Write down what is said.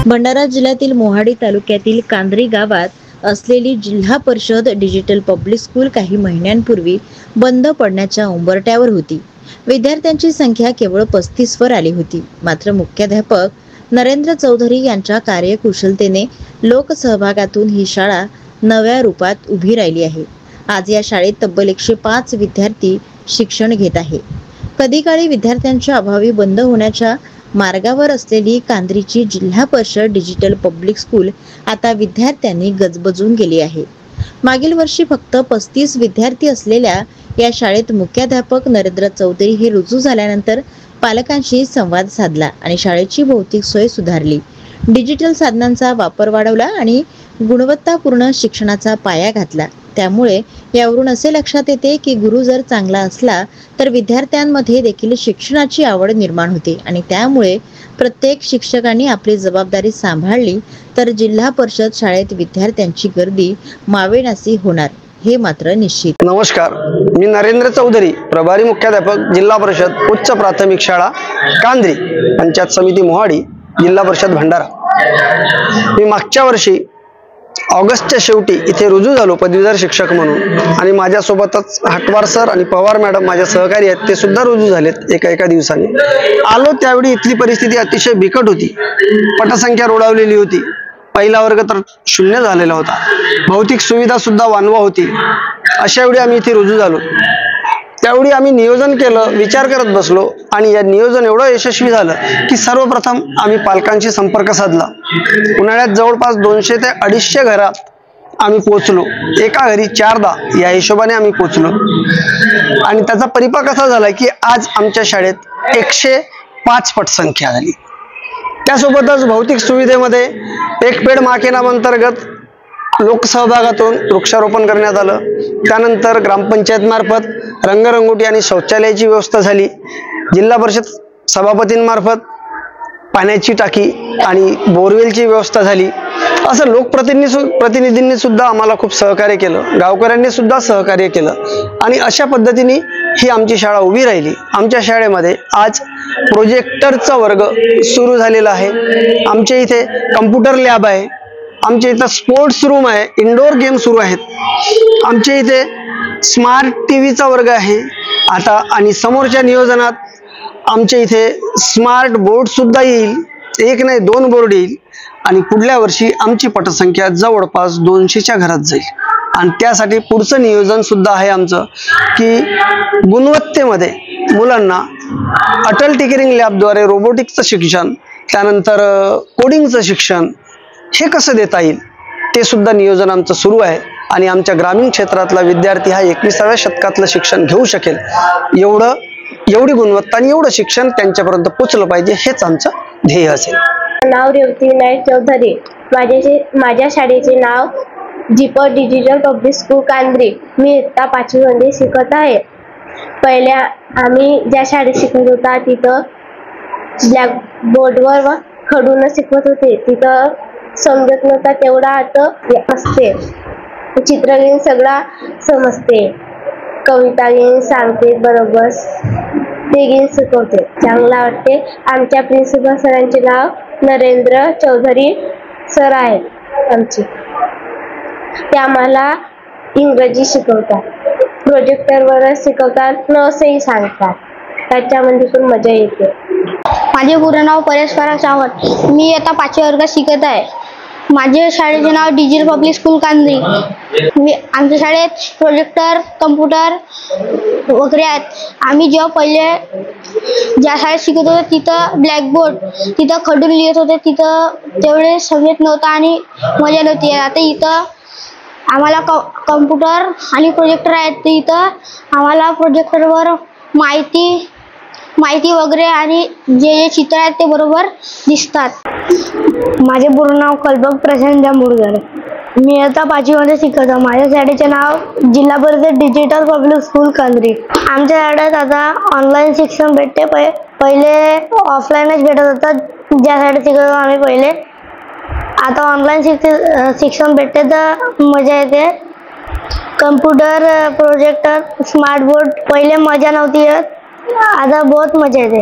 भंडारा जिल्ह्यातील मोहाडी तालुक्यातील कांद्री गावात असलेली जिल्हा परिषद डिजिटल पब्लिक स्कूल काही महिन्यांपूर्वी बंद पडण्याच्या उंबरठ्यावर होती। विद्यार्थ्यांची संख्या केवळ 35 वर आली होती। मात्र मुख्याध्यापक नरेंद्र चौधरी यांच्या कार्यकुशलतेने लोकसहभागातून ही शाळा नव्या रूपात उभी राहिली आहे। आज या शाळेत तब्बल 105 विद्यार्थी शिक्षण घेत आहे। कधी काळी विद्यार्थ्यांच्या अभावी बंद होण्याच्या मार्गावर असलेली कांद्रीची जिल्हा परिषद डिजिटल पब्लिक स्कूल आता विद्यार्थ्यांनी गजबजून गेली आहे। मागील वर्षी फक्त 35 विद्यार्थी असलेल्या या शाळेत मुख्याध्यापक नरेंद्र चौधरी हे रुजू झाल्यानंतर पालकांशी संवाद साधला आणि शाळेची भौतिक सोय सुधारली, डिजिटल साधनांचा वापर वाढवला आणि गुणवत्तापूर्ण शिक्षणाचा पाया घातला। त्यामुळे यावरून असे लक्षात येते की गुरु जर चांगला असला तर विद्यार्थ्यांमध्ये देखील शिक्षणाची आवड निर्माण होते आणि त्यामुळे प्रत्येक शिक्षकांनी आपली जबाबदारी सांभाळली तर जिल्हा परिषद शाळेत विद्यार्थ्यांची गर्दी मावेनासी होणार हे मात्र निश्चित। नमस्कार, मी नरेंद्र चौधरी, प्रभारी मुख्याध्यापक जिल्हा परिषद उच्च प्राथमिक शाळा कांद्री, पंचायत समिती मोहाडी, जिल्हा परिषद भंडारा। मी मागच्या वर्षी ऑगस्टच्या शेवटी इथे रुजू झालो पदवीधर शिक्षक म्हणून आणि माझ्यासोबतच हटवार सर आणि पवार मॅडम माझ्या सहकारी आहेत, ते सुद्धा रुजू झालेत एका दिवसाने। आलो त्यावेळी इथली परिस्थिती अतिशय बिकट होती। पटसंख्या रोडावलेली होती, पहिला वर्ग तर शून्य झालेला होता, भौतिक सुविधा सुद्धा वानवा होती। अशा वेळी आम्ही इथे रुजू झालो। त्यावेळी आम्ही नियोजन केलं, विचार करत बसलो आणि या नियोजन एवढं यशस्वी झालं की सर्वप्रथम आम्ही पालकांशी संपर्क साधला। उन्हाळ्यात जवळपास 200 ते 250 घरात आम्ही पोहोचलो, एका घरी 4दा या हिशोबाने आम्ही पोहोचलो आणि त्याचा परिपाक असा झाला की आज आमच्या शाळेत 105 पटसंख्या झाली। त्यासोबतच भौतिक सुविधेमध्ये एक पेड माँ के नाम अंतर्गत लोकसहभागातून वृक्षारोपण करण्यात आलं। त्यानंतर ग्रामपंचायत मार्फत रंगरंगोटी आणि शौचालयाची व्यवस्था झाली। जिल्हा परिषद सभापतींमार्फत पाण्याची टाकी आणि बोरवेलची व्यवस्था झाली। असं लोकप्रतिनिधींनी सुद्धा आम्हाला खूप सहकार्य केलं, गावकऱ्यांनी सुद्धा सहकार्य केलं आणि अशा पद्धतीने ही आमची शाळा उभी राहिली। आमच्या शाळेमध्ये आज प्रोजेक्टरचा वर्ग सुरू झालेला आहे। आमच्या इथे कम्प्युटर लॅब आहे, आमच्या इथं स्पोर्ट्स रूम आहे, इंडोर गेम सुरू आहेत, आमच्या इथे स्मार्ट टीव्हीचा वर्ग आहे आता आणि समोरच्या नियोजनात आमच्या इथे स्मार्ट बोर्ड सुद्धा येईल, एक नाही 2 बोर्ड येईल आणि पुढल्या वर्षी आमची पटसंख्या जवळपास 200च्या घरात जाईल आणि त्यासाठी पुढचं नियोजन सुद्धा आहे आमचं की गुणवत्तेमध्ये मुलांना अटल टिकरिंग लॅबद्वारे रोबोटिक्सचं शिक्षण, त्यानंतर कोडिंगचं शिक्षण हे कसं देता येईल ते सुद्धा नियोजन आमचं सुरू आहे आणि आमच्या ग्रामीण क्षेत्रातला विद्यार्थी हा 21व्या शतकातलं शिक्षण घेऊ शकेल एवढी गुणवत्ता आणि एवढं शिक्षण त्यांच्यापर्यंत पोहोचलं पाहिजे, हेच आमचं ध्येय असेल। नाव रेवती विनायक चौधरी, माझ्या शाळेचे नाव जीपर डिजिटल पब्लिक स्कूल कांद्री। मी इयत्ता 5वी मध्ये शिकत आहे। पहिल्या आम्ही ज्या शाळेत शिकत होता तिथं ब्लॅक बोर्डवर खडून शिकवत होते, तिथं समजत नव्हता तेवढा आता असते, चित्रगीन सगळा समजते, कविता गीन सांगते बरोबर, ते गीन शिकवते, चांगला वाटते। आमच्या प्रिन्सिपल सरांचे नाव नरेंद्र चौधरी सर आहेत आमचे, ते आम्हाला इंग्रजी शिकवतात, प्रोजेक्टरवर शिकवतात, नसही सांगतात, त्याच्यामध्ये पण मजा येते। माझे पूर्ण नाव परेश पराग सावंत, मी आता 5वी वर्गात शिकत आहे। माझ्या शाळेचे नाव डिजिटल पब्लिक स्कूल कांद्री। आमच्या शाळेत प्रोजेक्टर, कम्प्युटर वगैरे आहेत। आम्ही जेव्हा पहिले ज्या शाळेत शिकत होतो तिथं ब्लॅकबोर्ड, तिथं खडून लिहित होते, तिथं तेवढे समजत नव्हतं आणि मजा नव्हती। आता इथं आम्हाला कम्प्युटर आणि प्रोजेक्टर आहेत, तर इथं आम्हाला प्रोजेक्टरवर माहिती वगैरे आणि जे चित्र आहेत ते बरोबर दिसतात। माझे पूर्ण नाव कल्पक प्रशांत जांभूळकर, मी आता 5वी मध्ये शिकत आहे। माझ्या शाळेचे नाव जिल्हा परिषद डिजिटल पब्लिक स्कूल कांद्री। आमच्या शाळेत आता ऑनलाईन शिक्षण भेटते, पहिले ऑफलाईनच भेटत होतं ज्या शाळेत शिकत होतो आम्ही पहिले। आता ऑनलाईन शिक्षण भेटते तर मजा येते। कम्प्युटर, प्रोजेक्टर, स्मार्ट बोर्ड, पहिले मजा नव्हती येत, आता बहुत मजा येते।